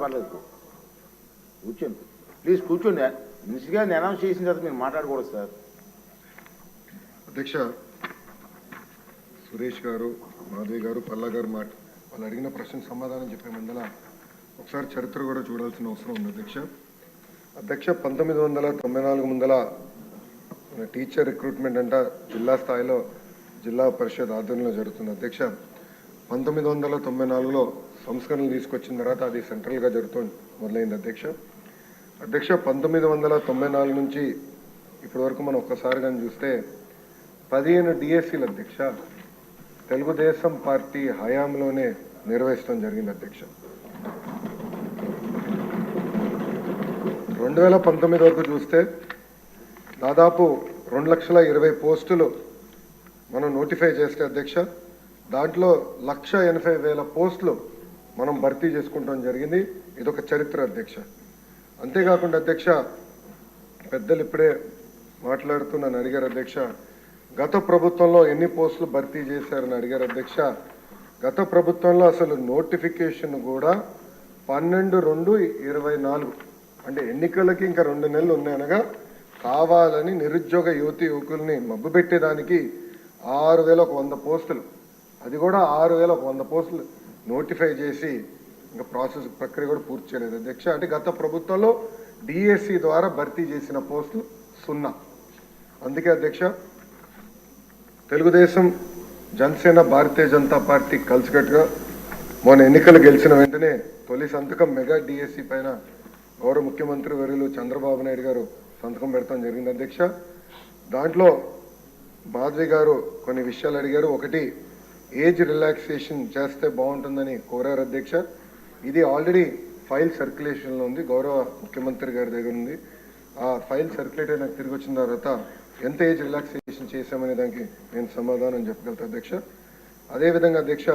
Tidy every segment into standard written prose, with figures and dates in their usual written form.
పర్లేదు కూర్చోండి ప్లీజ్ కూర్చోండి. మినిస్టర్ గారిని అనౌన్స్ చేసిన తర్వాత మీరు మాట్లాడకూడదు సార్. అధ్యక్ష, సురేష్ గారు, మాధవి గారు, పల్లా గారు వాళ్ళు అడిగిన ప్రశ్నకు సమాధానం చెప్పే ముందల ఒకసారి చరిత్ర కూడా చూడాల్సిన అవసరం ఉంది. అధ్యక్ష 1994 ముందల టీచర్ రిక్రూట్మెంట్ అంట జిల్లా స్థాయిలో జిల్లా పరిషత్ ఆధ్వర్యంలో జరుగుతుంది. అధ్యక్ష 1994లో సంస్కరణలు తీసుకొచ్చిన తర్వాత అది సెంట్రల్గా జరుగుతూ మొదలైంది. అధ్యక్ష 1994 నుంచి ఇప్పటి వరకు మనం ఒక్కసారి కానీ చూస్తే 15 డిఎస్సీలు అధ్యక్ష తెలుగుదేశం పార్టీ హయాంలోనే నిర్వహించడం జరిగింది. అధ్యక్ష 2019 వరకు చూస్తే దాదాపు 2,20,000 పోస్టులు మనం నోటిఫై చేస్తే అధ్యక్ష దాంట్లో 1,80,000 పోస్టులు మనం భర్తీ చేసుకుంటాం జరిగింది. ఇదొక చరిత్ర అధ్యక్ష. అంతేకాకుండా అధ్యక్ష పెద్దలు ఇప్పుడే మాట్లాడుతూ నన్ను అడిగారు అధ్యక్ష, గత ప్రభుత్వంలో ఎన్ని పోస్టులు భర్తీ చేశారని అడిగారు అధ్యక్ష. గత ప్రభుత్వంలో అసలు నోటిఫికేషన్ కూడా 12/2/24 అంటే ఎన్నికలకి ఇంకా 2 నెలలు ఉన్నాయనగా కావాలని నిరుద్యోగ యువకుల్ని మబ్బు పెట్టేదానికి 6,100 పోస్టులు, అది కూడా 6,100 పోస్టులు నోటిఫై చేసి ఇంకా ప్రాసెస్ ప్రక్రియ కూడా పూర్తి చేయలేదు అధ్యక్ష. అంటే గత ప్రభుత్వంలో డిఎస్సి ద్వారా భర్తీ చేసిన పోస్టులు 0. అందుకే అధ్యక్ష తెలుగుదేశం, జనసేన, భారతీయ జనతా పార్టీ కలిసికట్టుగా మొన్న ఎన్నికలు గెలిచిన వెంటనే తొలి సంతకం మెగా డిఎస్సి పైన గౌరవ ముఖ్యమంత్రి వర్యులు చంద్రబాబు నాయుడు గారు సంతకం పెడతాం జరిగింది అధ్యక్ష. దాంట్లో మాధవి గారు కొన్ని విషయాలు అడిగారు. ఒకటి, ఏజ్ రిలాక్సేషన్ చేస్తే బాగుంటుందని కోరారు అధ్యక్ష. ఇది ఆల్రెడీ ఫైల్ సర్క్యులేషన్లో ఉంది, గౌరవ ముఖ్యమంత్రి గారి దగ్గర ఉంది. ఆ ఫైల్ సర్క్యులేట్ అయినా తిరిగి వచ్చిన తర్వాత ఎంత ఏజ్ రిలాక్సేషన్ చేశామనే దానికి నేను సమాధానం చెప్పగలుగుతా అధ్యక్ష. అదేవిధంగా అధ్యక్ష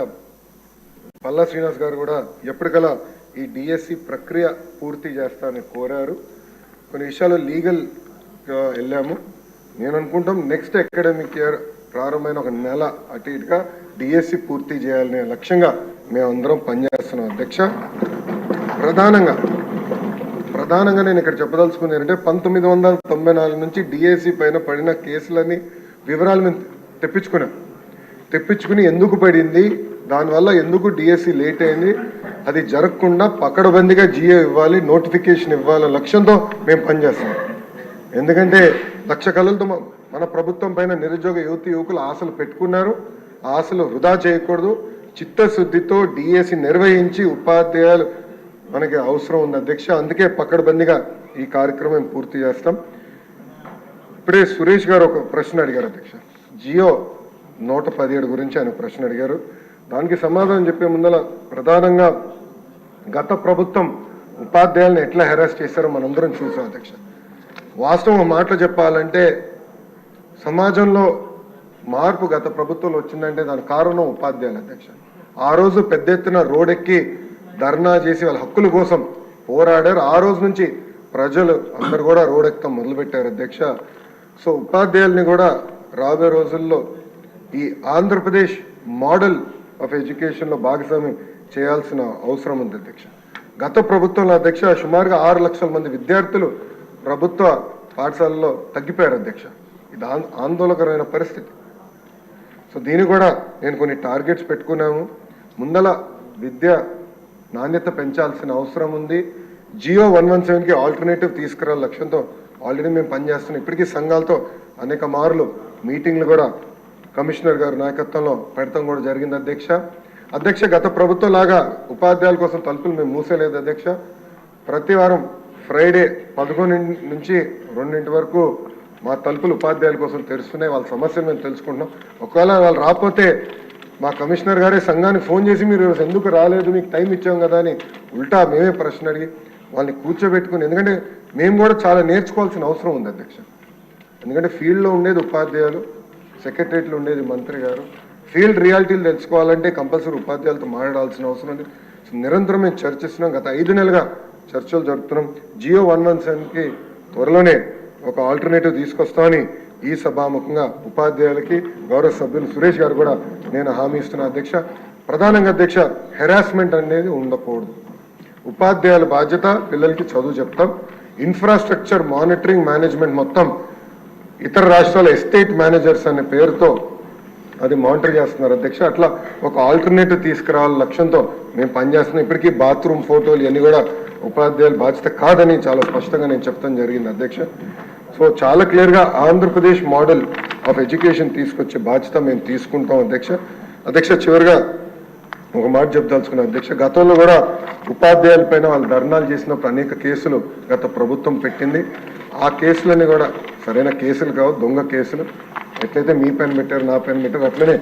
పల్లా శ్రీనివాస్ గారు కూడా ఎప్పటికలా ఈ డిఎస్సి ప్రక్రియ పూర్తి చేస్తానని కోరారు. కొన్ని విషయాలు లీగల్గా వెళ్ళాము. నేను అనుకుంటాం నెక్స్ట్ అకాడమిక్ ఇయర్ ప్రారంభమైన 1 నెల అటు ఇటుగా డిఎస్సి పూర్తి చేయాలనే లక్ష్యంగా మేమందరం పనిచేస్తున్నాం అధ్యక్ష. ప్రధానంగా నేను ఇక్కడ చెప్పదలుచుకుంది ఏంటంటే 1994 నుంచి డిఎస్సి పైన పడిన కేసులని వివరాలు మేము తెప్పించుకుని ఎందుకు పడింది, దానివల్ల ఎందుకు డిఎస్సి లేట్ అయింది, అది జరగకుండా పకడ్బందీగా జియో ఇవ్వాలి, నోటిఫికేషన్ ఇవ్వాలనే లక్ష్యంతో మేము పనిచేస్తున్నాం. ఎందుకంటే 1,00,000 కళలతో మన ప్రభుత్వం పైన నిరుద్యోగ యువకులు ఆశలు పెట్టుకున్నారు. ఆ ఆశలు వృధా చేయకూడదు. చిత్తశుద్ధితో డిఎస్సి నిర్వహించి ఉపాధ్యాయులు మనకి అవసరం ఉంది అధ్యక్ష. అందుకే పకడ్బందీగా ఈ కార్యక్రమం పూర్తి చేస్తాం. ఇప్పుడే సురేష్ గారు ఒక ప్రశ్న అడిగారు అధ్యక్ష, జియో 117 గురించి ఆయన ప్రశ్న అడిగారు. దానికి సమాధానం చెప్పే ముందర ప్రధానంగా గత ప్రభుత్వం ఉపాధ్యాయులను ఎట్లా హెరాస్ చేశారో మనందరం చూసాం అధ్యక్ష. వాస్తవం మాటలు చెప్పాలంటే సమాజంలో మార్పు గత ప్రభుత్వంలో వచ్చిందంటే దానికి కారణం ఉపాధ్యాయులు అధ్యక్ష. ఆ రోజు పెద్ద ఎత్తున రోడ్డెక్కి ధర్నా చేసి వాళ్ళ హక్కుల కోసం పోరాడారు. ఆ రోజు నుంచి ప్రజలు అందరు కూడా రోడ్డెక్కడం మొదలుపెట్టారు అధ్యక్ష. సో ఉపాధ్యాయుల్ని కూడా రాబోయే రోజుల్లో ఈ ఆంధ్రప్రదేశ్ మోడల్ ఆఫ్ ఎడ్యుకేషన్లో భాగస్వామ్యం చేయాల్సిన అవసరం ఉంది అధ్యక్ష. గత ప్రభుత్వంలో అధ్యక్ష సుమారుగా 6 లక్షల మంది విద్యార్థులు ప్రభుత్వ పాఠశాలలో తగ్గిపోయారు అధ్యక్ష. ఇది ఆందోళనకరమైన పరిస్థితి. సో దీన్ని కూడా నేను కొన్ని టార్గెట్స్ పెట్టుకున్నాము. ముందల విద్య నాణ్యత పెంచాల్సిన అవసరం ఉంది. జియో 117కి ఆల్టర్నేటివ్ తీసుకురాల లక్ష్యంతో ఆల్రెడీ మేము పనిచేస్తున్నాం. ఇప్పటికీ సంఘాలతో అనేక మార్లు మీటింగ్లు కూడా కమిషనర్ గారి నాయకత్వంలో పెడతాం కూడా జరిగింది అధ్యక్ష. గత ప్రభుత్వం లాగా ఉపాధ్యాయుల కోసం తలుపులు మేము మూసేలేదు అధ్యక్ష. ప్రతి వారం ఫ్రైడే 11 నుంచి 2 వరకు మా తలుపులు ఉపాధ్యాయుల కోసం తెరుస్తున్నాయి. వాళ్ళ సమస్యలు మేము తెలుసుకుంటున్నాం. ఒకవేళ వాళ్ళు రాకపోతే మా కమిషనర్ గారే సంఘానికి ఫోన్ చేసి మీరు ఎందుకు రాలేదు, మీకు టైం ఇచ్చాం కదా అని ఉల్టా మేమే ప్రశ్న అడిగి వాళ్ళని కూర్చోబెట్టుకుని, ఎందుకంటే మేము కూడా చాలా నేర్చుకోవాల్సిన అవసరం ఉంది అధ్యక్ష. ఎందుకంటే ఫీల్డ్లో ఉండేది ఉపాధ్యాయులు, సెక్రటరియట్లో ఉండేది మంత్రి గారు. ఫీల్డ్ రియాలిటీలు తెలుసుకోవాలంటే కంపల్సరీ ఉపాధ్యాయులతో మాట్లాడాల్సిన అవసరం ఉంది. నిరంతరం మేము చర్చిస్తున్నాం. గత 5 నెలలుగా చర్చలు జరుపుతున్నాం. జియో 117కి త్వరలోనే ఒక ఆల్టర్నేటివ్ తీసుకొస్తామని ఈ సభాముఖంగా ఉపాధ్యాయులకి గౌరవ సభ్యులు సురేష్ గారు కూడా నేను హామీ ఇస్తున్నా అధ్యక్ష. ప్రధానంగా అధ్యక్ష హెరాస్మెంట్ అనేది ఉండకూడదు. ఉపాధ్యాయుల బాధ్యత పిల్లలకి చదువు చెప్తాం. ఇన్ఫ్రాస్ట్రక్చర్ మానిటరింగ్ మేనేజ్మెంట్ మొత్తం ఇతర రాష్ట్రాల ఎస్టేట్ మేనేజర్స్ అనే పేరుతో అది మానిటర్ చేస్తున్నారు అధ్యక్ష. అట్లా ఒక ఆల్టర్నేటివ్ తీసుకురావాల లక్ష్యంతో మేము పనిచేస్తున్నాం. ఇప్పటికీ బాత్రూమ్ ఫోటోలు ఇవన్నీ కూడా ఉపాధ్యాయుల బాధ్యత కాదని చాలా స్పష్టంగా నేను చెప్తాం జరిగింది అధ్యక్ష. సో చాలా క్లియర్గా ఆంధ్రప్రదేశ్ మోడల్ ఆఫ్ ఎడ్యుకేషన్ తీసుకొచ్చే బాధ్యత మేము తీసుకుంటాం అధ్యక్ష. అధ్యక్ష చివరిగా ఒక మాట చెప్దలుచుకున్నాను అధ్యక్ష. గతంలో కూడా ఉపాధ్యాయుల పైన వాళ్ళు ధర్నాలు చేసినప్పుడు అనేక కేసులు గత ప్రభుత్వం పెట్టింది. ఆ కేసులన్నీ కూడా సరైన కేసులు కావు, దొంగ కేసులు. ఎట్లయితే మీ పైన పెట్టారు, నా పైన పెట్టారు, అట్లనే